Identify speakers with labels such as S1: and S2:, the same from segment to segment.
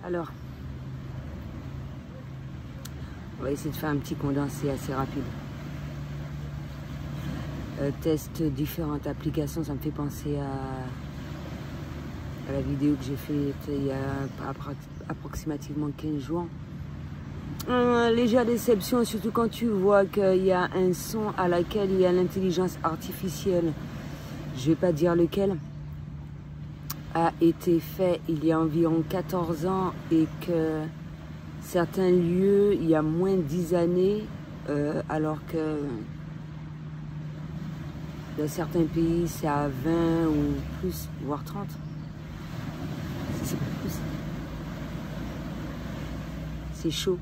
S1: Alors, on va essayer de faire un petit condensé assez rapide. Teste différentes applications, ça me fait penser à la vidéo que j'ai faite il y a approximativement 15 jours. Légère déception, surtout quand tu vois qu'il y a un son à laquelle il y a l'intelligence artificielle, je vais pas dire lequel, a été fait il y a environ 14 ans et que certains lieux, il y a moins de 10 années, alors que dans certains pays, c'est à 20 ou plus, voire 30. C'est plus. C'est chaud.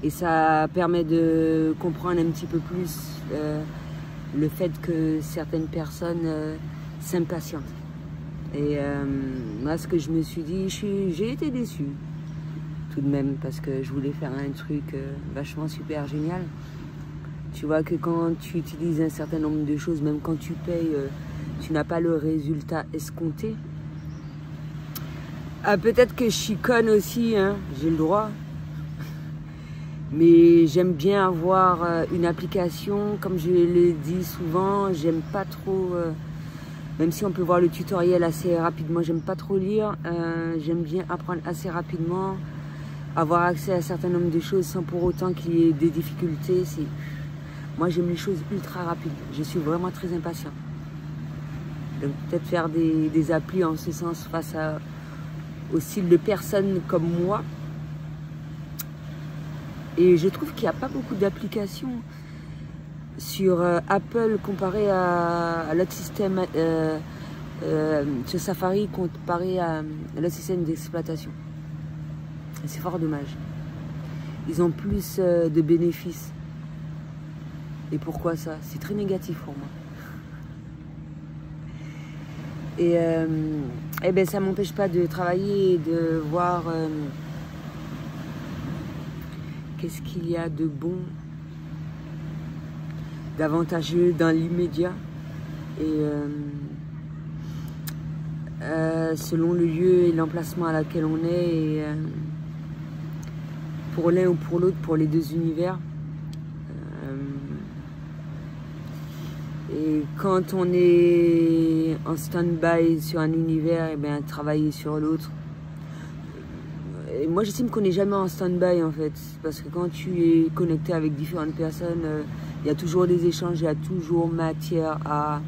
S1: Et ça permet de comprendre un petit peu plus le fait que certaines personnes s'impatientent. Et moi, ce que je me suis dit, j'ai été déçue tout de même parce que je voulais faire un truc vachement super génial. Tu vois que quand tu utilises un certain nombre de choses, même quand tu payes, tu n'as pas le résultat escompté. Ah, peut-être que je suis conne aussi, hein, j'ai le droit. Mais j'aime bien avoir une application, comme je le dis souvent, j'aime pas trop, même si on peut voir le tutoriel assez rapidement, j'aime pas trop lire, j'aime bien apprendre assez rapidement, avoir accès à un certain nombre de choses sans pour autant qu'il y ait des difficultés. Moi j'aime les choses ultra rapides, je suis vraiment très impatient. Donc peut-être faire des applis en ce sens face au style de personnes comme moi. Et je trouve qu'il n'y a pas beaucoup d'applications sur Apple comparé à l'autre système, sur Safari comparé à l'autre système d'exploitation. C'est fort dommage. Ils ont plus de bénéfices. Et pourquoi ça? C'est très négatif pour moi. Et ben ça ne m'empêche pas de travailler et de voir qu'est-ce qu'il y a de bon, d'avantageux dans l'immédiat. Et selon le lieu et l'emplacement à laquelle on est, et pour l'un ou pour l'autre, pour les deux univers. Et quand on est en stand-by sur un univers, et bien travailler sur l'autre. Et moi, j'estime qu'on n'est jamais en stand-by en fait, parce que quand tu es connecté avec différentes personnes, il y a toujours des échanges, il y a toujours matière à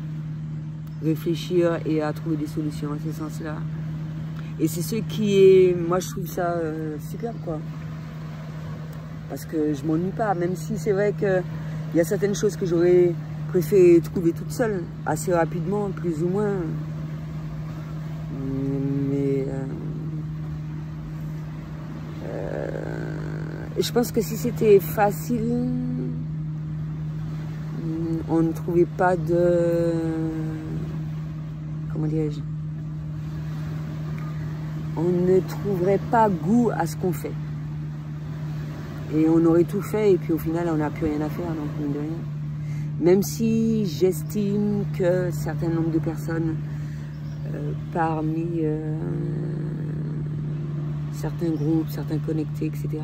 S1: réfléchir et à trouver des solutions en ce sens-là. Et c'est ce qui est, moi je trouve ça super quoi, parce que je m'ennuie pas, même si c'est vrai qu'il y a certaines choses que j'aurais préféré trouver toute seule, assez rapidement, plus ou moins. Mais je pense que si c'était facile, on ne trouvait pas de... Comment dirais-je? On ne trouverait pas goût à ce qu'on fait. Et on aurait tout fait et puis au final, on n'a plus rien à faire, donc mine de rien. Même si j'estime que certains nombres de personnes parmi certains groupes, certains connectés, etc.,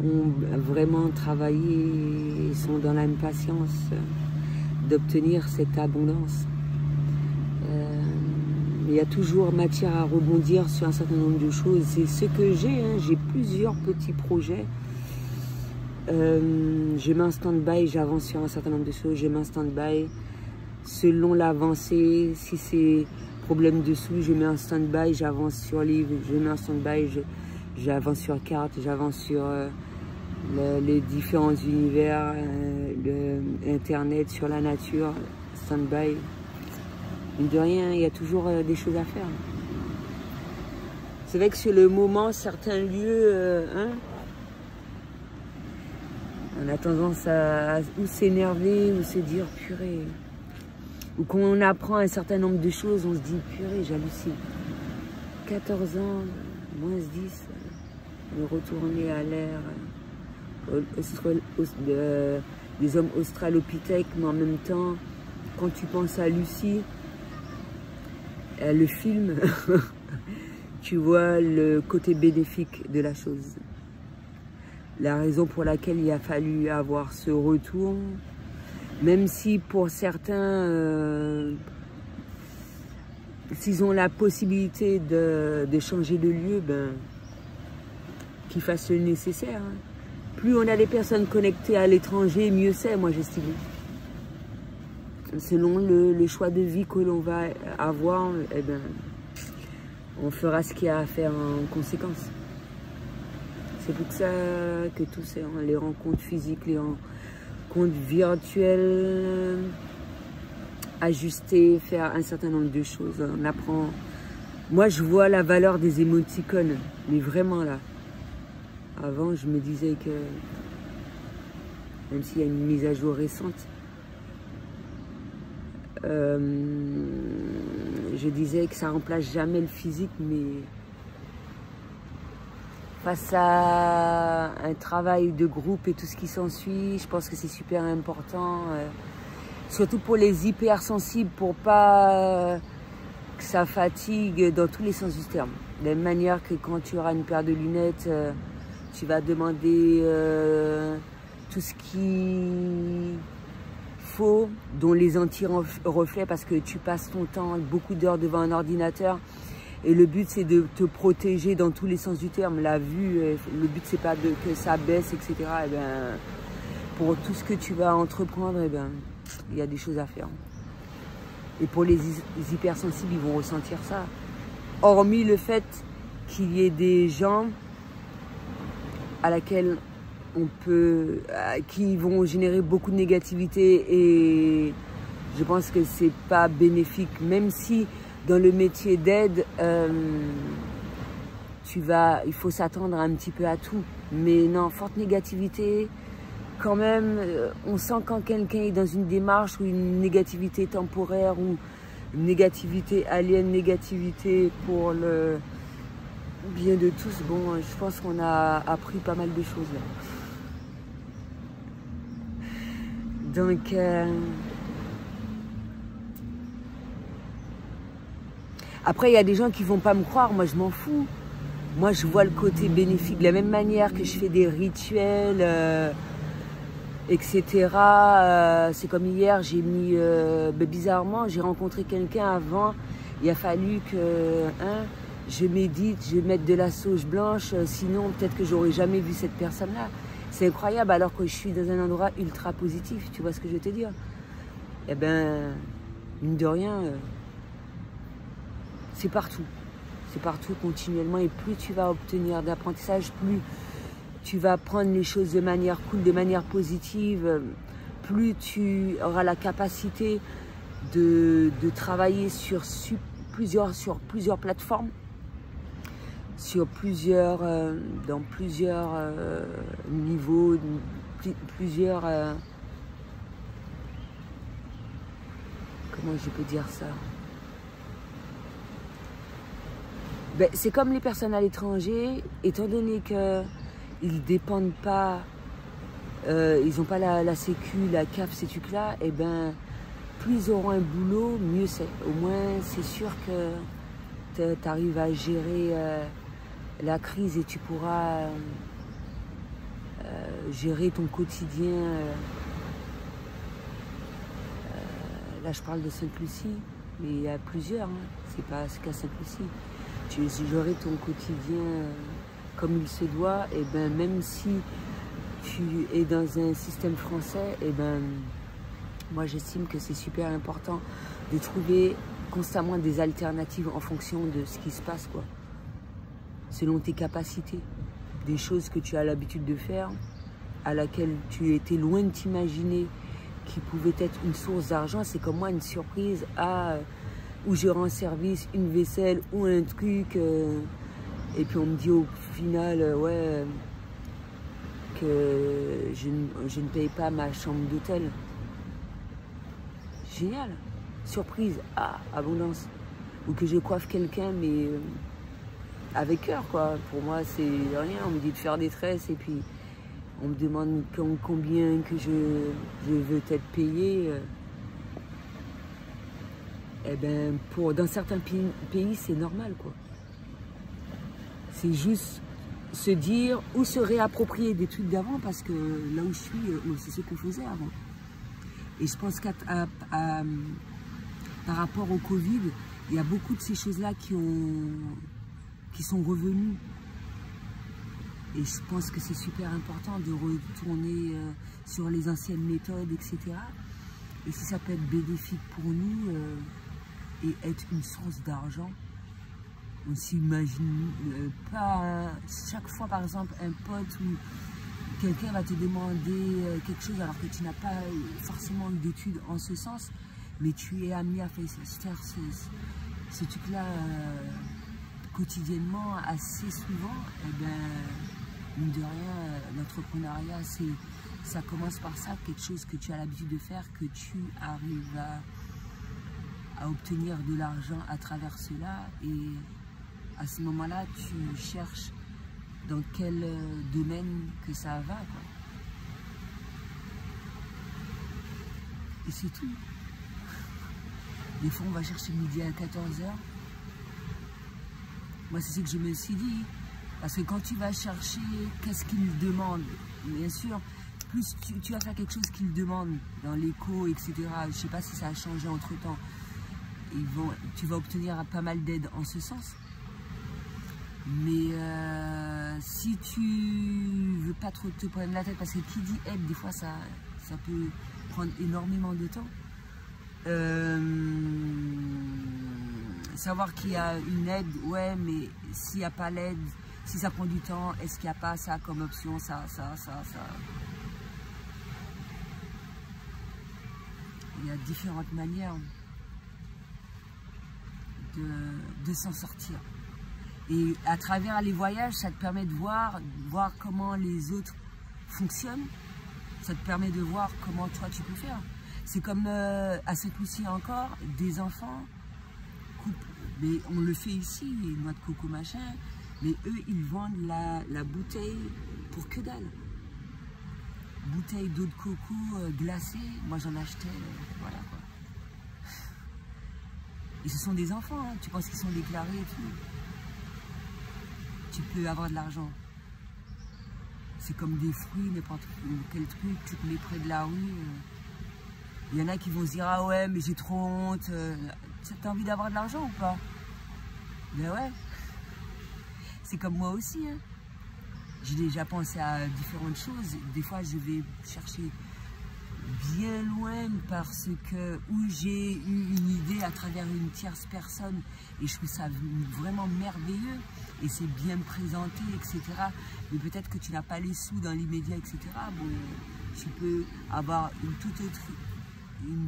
S1: ont vraiment travaillé et sont dans l'impatience d'obtenir cette abondance. Il y a toujours matière à rebondir sur un certain nombre de choses. C'est ce que j'ai, hein. J'ai plusieurs petits projets. Je mets en stand-by, j'avance sur un certain nombre de choses, je mets en stand-by selon l'avancée. Si c'est problème dessous, je mets en stand-by, j'avance sur livre, je mets en stand-by, j'avance sur carte, j'avance sur les différents univers, Internet, sur la nature, stand-by. Mine de rien, il y a toujours des choses à faire. C'est vrai que sur le moment, certains lieux, on a tendance à ou s'énerver ou se dire purée. Ou quand on apprend un certain nombre de choses, on se dit purée, j'hallucine. 14 ans, moins 10, on est retourné à l'ère des hommes australopithèques, mais en même temps, quand tu penses à Lucie, le film, tu vois le côté bénéfique de la chose. La raison pour laquelle il a fallu avoir ce retour, même si pour certains, s'ils ont la possibilité de changer de lieu, ben, qu'ils fassent le nécessaire. Hein. Plus on a des personnes connectées à l'étranger, mieux c'est, moi j'estime. Selon le choix de vie que l'on va avoir, eh ben, on fera ce qu'il y a à faire en conséquence. C'est pour ça que tout ça, les rencontres physiques, les rencontres virtuelles, ajuster, faire un certain nombre de choses. On apprend. Moi, je vois la valeur des émoticônes, mais vraiment là. Avant, je me disais que, même s'il y a une mise à jour récente, je disais que ça remplace jamais le physique, mais face à un travail de groupe et tout ce qui s'ensuit, je pense que c'est super important, surtout pour les hypersensibles, pour pas que ça fatigue dans tous les sens du terme. De la même manière que quand tu auras une paire de lunettes, tu vas demander tout ce qui faut, dont les anti-reflets, parce que tu passes ton temps, beaucoup d'heures devant un ordinateur, et le but c'est de te protéger dans tous les sens du terme. La vue, le but c'est pas que ça baisse, etc. Et ben, pour tout ce que tu vas entreprendre, et ben, il y a des choses à faire. Et pour les hypersensibles, ils vont ressentir ça. Hormis le fait qu'il y ait des gens à laquelle on peut, qui vont générer beaucoup de négativité, et je pense que c'est pas bénéfique, même si dans le métier d'aide, il faut s'attendre un petit peu à tout. Mais non, forte négativité, quand même, on sent quand quelqu'un est dans une démarche ou une négativité temporaire ou une négativité alien, négativité pour le bien de tous. Bon, je pense qu'on a appris pas mal de choses là. Donc, après, il y a des gens qui vont pas me croire, moi je m'en fous. Moi je vois le côté bénéfique, de la même manière que je fais des rituels, etc. C'est comme hier, j'ai mis, bizarrement, j'ai rencontré quelqu'un avant, il a fallu que je médite, je mette de la sauge blanche, sinon peut-être que j'aurais jamais vu cette personne-là. C'est incroyable alors que je suis dans un endroit ultra positif, tu vois ce que je veux te dire? Eh ben, mine de rien, c'est partout continuellement, et plus tu vas obtenir d'apprentissage, plus tu vas prendre les choses de manière cool, de manière positive, plus tu auras la capacité de travailler sur plusieurs plateformes, dans plusieurs niveaux, plusieurs... comment je peux dire ça? Ben, c'est comme les personnes à l'étranger, étant donné qu'ils ne dépendent pas, ils n'ont pas la sécu, la CAF, ces trucs-là, et ben, plus ils auront un boulot, mieux c'est. Au moins, c'est sûr que tu arrives à gérer la crise, et tu pourras gérer ton quotidien. Là, je parle de Sainte-Lucie, mais il y a plusieurs, hein. C'est pas ce qu'à Sainte-Lucie. Tu gérer ton quotidien comme il se doit, et ben, même si tu es dans un système français, et ben, moi j'estime que c'est super important de trouver constamment des alternatives en fonction de ce qui se passe, quoi. Selon tes capacités, des choses que tu as l'habitude de faire, à laquelle tu étais loin de t'imaginer qui pouvaient être une source d'argent. C'est comme moi, une surprise où je rends service, une vaisselle ou un truc, et puis on me dit au final, ouais, que je ne paye pas ma chambre d'hôtel. Génial, surprise, abondance. Ou que je coiffe quelqu'un, mais avec cœur, quoi. Pour moi, c'est rien, on me dit de faire des tresses, et puis on me demande combien que je veux être payé. Eh ben, dans certains pays, c'est normal, quoi. C'est juste se dire ou se réapproprier des trucs d'avant, parce que là où je suis, c'est ce qu'on faisait avant. Et je pense par rapport au Covid, il y a beaucoup de ces choses-là qui sont revenues. Et je pense que c'est super important de retourner sur les anciennes méthodes, etc. Et si ça peut être bénéfique pour nous et être une source d'argent, on s'imagine pas chaque fois, par exemple, un pote ou quelqu'un va te demander quelque chose alors que tu n'as pas forcément eu d'études en ce sens, mais tu es amené à faire ce truc-là quotidiennement, assez souvent. Et bien, mine de rien, l'entrepreneuriat, ça commence par ça, quelque chose que tu as l'habitude de faire, que tu arrives à obtenir de l'argent à travers cela. Et à ce moment-là, tu cherches dans quel domaine que ça va, quoi. Et c'est tout. Des fois, on va chercher midi à 14h. Moi, c'est ce que je me suis dit. Parce que quand tu vas chercher, qu'est-ce qu'ils demandent? Bien sûr, plus tu vas faire quelque chose qu'ils demandent dans l'éco, etc. Je ne sais pas si ça a changé entre-temps. Tu vas obtenir pas mal d'aide en ce sens. Mais si tu veux pas trop te prendre la tête, parce que qui dit aide, des fois ça peut prendre énormément de temps. Savoir qu'il y a une aide, ouais, mais s'il n'y a pas l'aide, si ça prend du temps, est-ce qu'il n'y a pas ça comme option, ça. Il y a différentes manières de s'en sortir. Et à travers les voyages, ça te permet de voir comment les autres fonctionnent. Ça te permet de voir comment toi tu peux faire. C'est comme à ce coup-ci encore, des enfants, mais on le fait ici, les noix de coco machin, mais eux ils vendent la bouteille pour que dalle. Bouteille d'eau de coco glacée, moi j'en achetais, voilà quoi. Et ce sont des enfants, hein, tu penses qu'ils sont déclarés et tout. Tu peux avoir de l'argent. C'est comme des fruits, n'importe quel truc, tu te mets près de la rue. Il y en a qui vont se dire, ah ouais, mais j'ai trop honte. T'as envie d'avoir de l'argent ou pas? Ben ouais. C'est comme moi aussi. Hein. J'ai déjà pensé à différentes choses. Des fois, je vais chercher bien loin parce que où j'ai eu une idée à travers une tierce personne et je trouve ça vraiment merveilleux et c'est bien présenté, etc. Mais peut-être que tu n'as pas les sous dans l'immédiat, etc. Bon, tu peux avoir une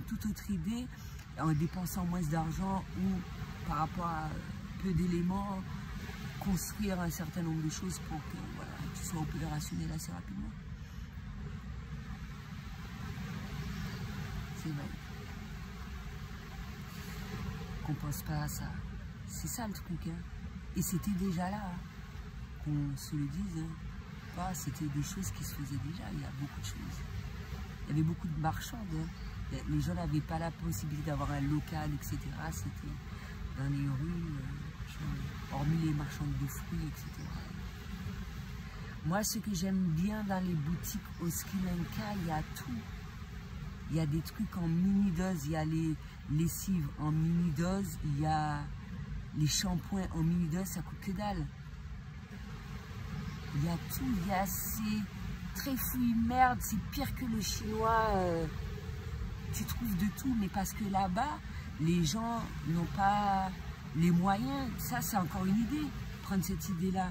S1: toute autre idée en dépensant moins d'argent ou par rapport à peu d'éléments construire un certain nombre de choses pour que voilà, tu sois opérationnel assez rapidement. C'est vrai. Qu'on pense pas à ça. C'est ça le truc. Hein. Et c'était déjà là. Hein. Qu'on se le dise. Hein. C'était des choses qui se faisaient déjà. Il y a beaucoup de choses. Il y avait beaucoup de marchands. Hein. Les gens n'avaient pas la possibilité d'avoir un local, etc. C'était dans les rues, hormis les marchands de fruits, etc. Moi, ce que j'aime bien dans les boutiques au Sri Lanka, il y a tout. Il y a des trucs en mini-dose, il y a les lessives en mini-dose, il y a les shampoings en mini-dose, ça coûte que dalle. Il y a tout, il y a ces très fouilles merde, c'est pire que le chinois. Tu trouves de tout, mais parce que là-bas, les gens n'ont pas les moyens. Ça, c'est encore une idée, prendre cette idée-là.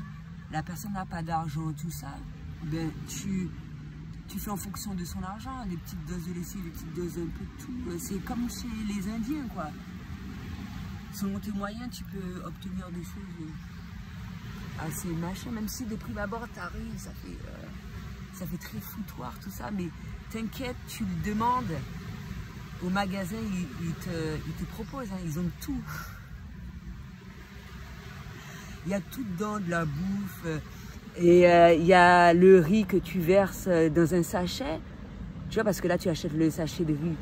S1: La personne n'a pas d'argent, tout ça, ben, tu fais en fonction de son argent, des petites doses de lessive, des petites doses un peu de tout. C'est comme chez les Indiens, quoi. Selon tes moyens, tu peux obtenir des choses assez machin, même si de prime abord, t'arrives, ça fait très foutoir, tout ça, mais t'inquiète, tu le demandes. Au magasin, ils te proposent, hein, ils ont tout. Il y a tout dedans, de la bouffe. Et il y a le riz que tu verses dans un sachet. Tu vois, parce que là, tu achètes le sachet de riz.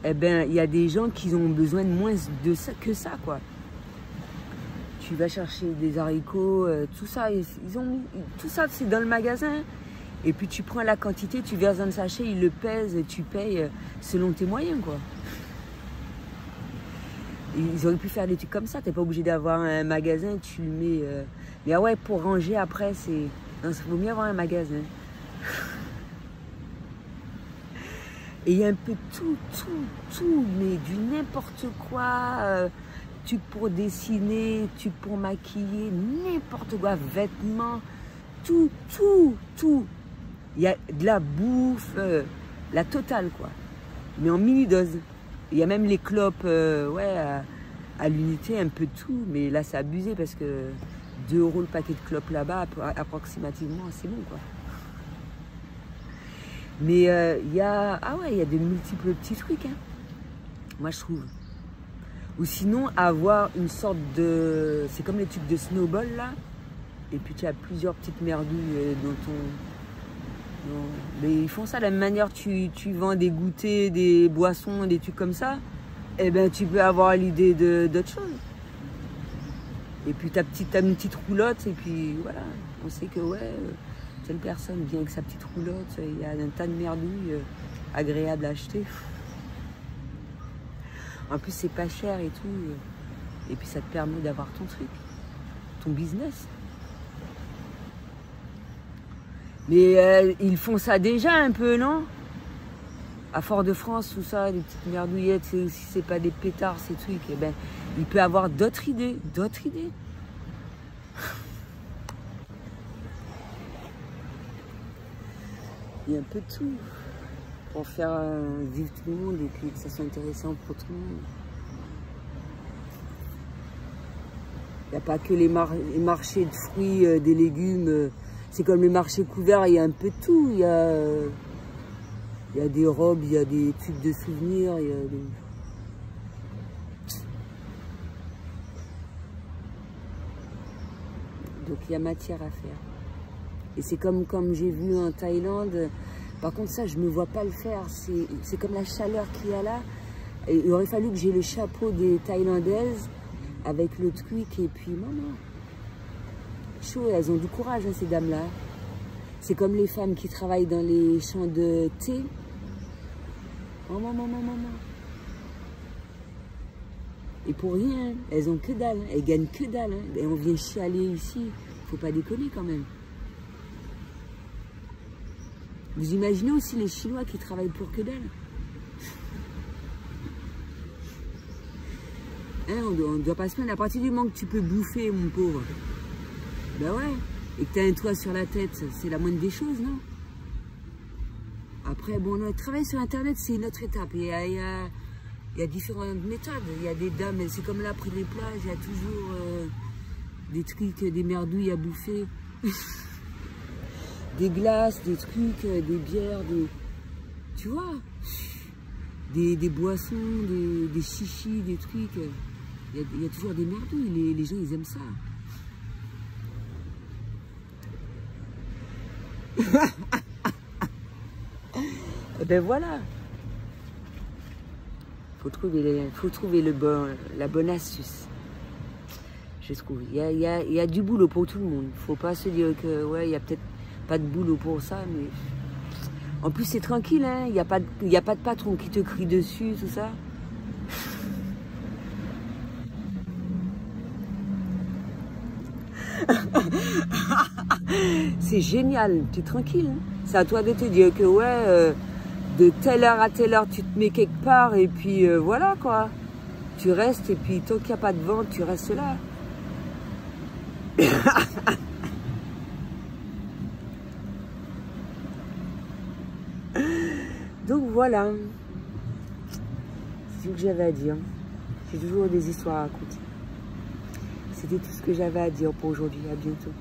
S1: Eh bien, il y a des gens qui ont besoin de moins de ça que ça, quoi. tu vas chercher des haricots, tout ça, ils ont mis, tout ça c'est dans le magasin. Et puis tu prends la quantité, tu verses dans le sachet, ils le pèsent et tu payes selon tes moyens, quoi. Et ils auraient pu faire des trucs comme ça, t'es pas obligé d'avoir un magasin, tu le mets... Mais ah ouais, pour ranger après, c'est... Non, il vaut mieux avoir un magasin. Et il y a un peu tout, mais du n'importe quoi. Trucs pour dessiner, trucs pour maquiller, n'importe quoi, vêtements, tout. Il y a de la bouffe, la totale, quoi. Mais en mini-dose. Il y a même les clopes, ouais, à l'unité, un peu de tout. Mais là, c'est abusé parce que 2 € le paquet de clopes là-bas, approximativement, c'est bon, quoi. Mais il y a, ah ouais, il y a de multiples petits trucs, hein. Moi, je trouve. Ou sinon, avoir une sorte de... C'est comme les trucs de snowball, là. Et puis, tu as plusieurs petites merdouilles dans ton... Non. Mais ils font ça de la même manière, tu vends des goûters, des boissons, des trucs comme ça. Eh ben, tu peux avoir l'idée d'autre chose. Et puis, tu as une petite roulotte, et puis voilà. On sait que, ouais, telle personne vient avec sa petite roulotte, il y a un tas de merdouilles agréables à acheter. En plus, c'est pas cher et tout. Et puis, ça te permet d'avoir ton truc, ton business. Mais ils font ça déjà un peu, non? À Fort-de-France, tout ça, des petites merdouillettes, si c'est pas des pétards, ces trucs, eh ben, il peut avoir d'autres idées, Il y a un peu de tout pour faire vivre tout le monde et puis que ça soit intéressant pour tout le monde. Il n'y a pas que les marchés de fruits, des légumes. C'est comme les marchés couverts, il y a un peu de tout. Il y a des robes, il y a des trucs de souvenirs, il y a des... Donc il y a matière à faire. Et c'est comme j'ai vu en Thaïlande. Par contre ça, je ne me vois pas le faire. C'est comme la chaleur qu'il y a là. Et il aurait fallu que j'ai le chapeau des Thaïlandaises avec le truc et puis maman. Chaud, elles ont du courage, hein, ces dames-là. C'est comme les femmes qui travaillent dans les champs de thé. Oh maman. Et pour rien, elles ont que dalle, elles gagnent que dalle. Hein. Et on vient chialer ici, faut pas déconner quand même. Vous imaginez aussi les Chinois qui travaillent pour que dalle. Hein, on doit pas se plaindre. À partir du moment que tu peux bouffer, mon pauvre, ben ouais, et que tu as un toit sur la tête, c'est la moindre des choses, non? Après, bon, le travail sur Internet, c'est une autre étape. Il y a différentes méthodes. Il y a des dames, c'est comme là, près des plages, il y a toujours des trucs, des merdouilles à bouffer. Des glaces, des trucs, des bières, tu vois, des boissons, des chichis, des trucs. Il y a toujours des merdouilles. Les gens, ils aiment ça. Et ben voilà. Faut trouver la bonne astuce. Je trouve. Il y a du boulot pour tout le monde. Faut pas se dire que ouais, il y a peut-être pas de boulot pour ça, mais en plus c'est tranquille, hein. Il y a pas de patron qui te crie dessus, tout ça. C'est génial, tu es tranquille. Hein. C'est à toi de te dire que ouais, de telle heure à telle heure, tu te mets quelque part et puis voilà quoi. Tu restes et puis tant qu'il n'y a pas de vente, tu restes là. Donc voilà. C'est tout que j'avais à dire. J'ai toujours des histoires à raconter. C'était tout ce que j'avais à dire pour aujourd'hui. À bientôt.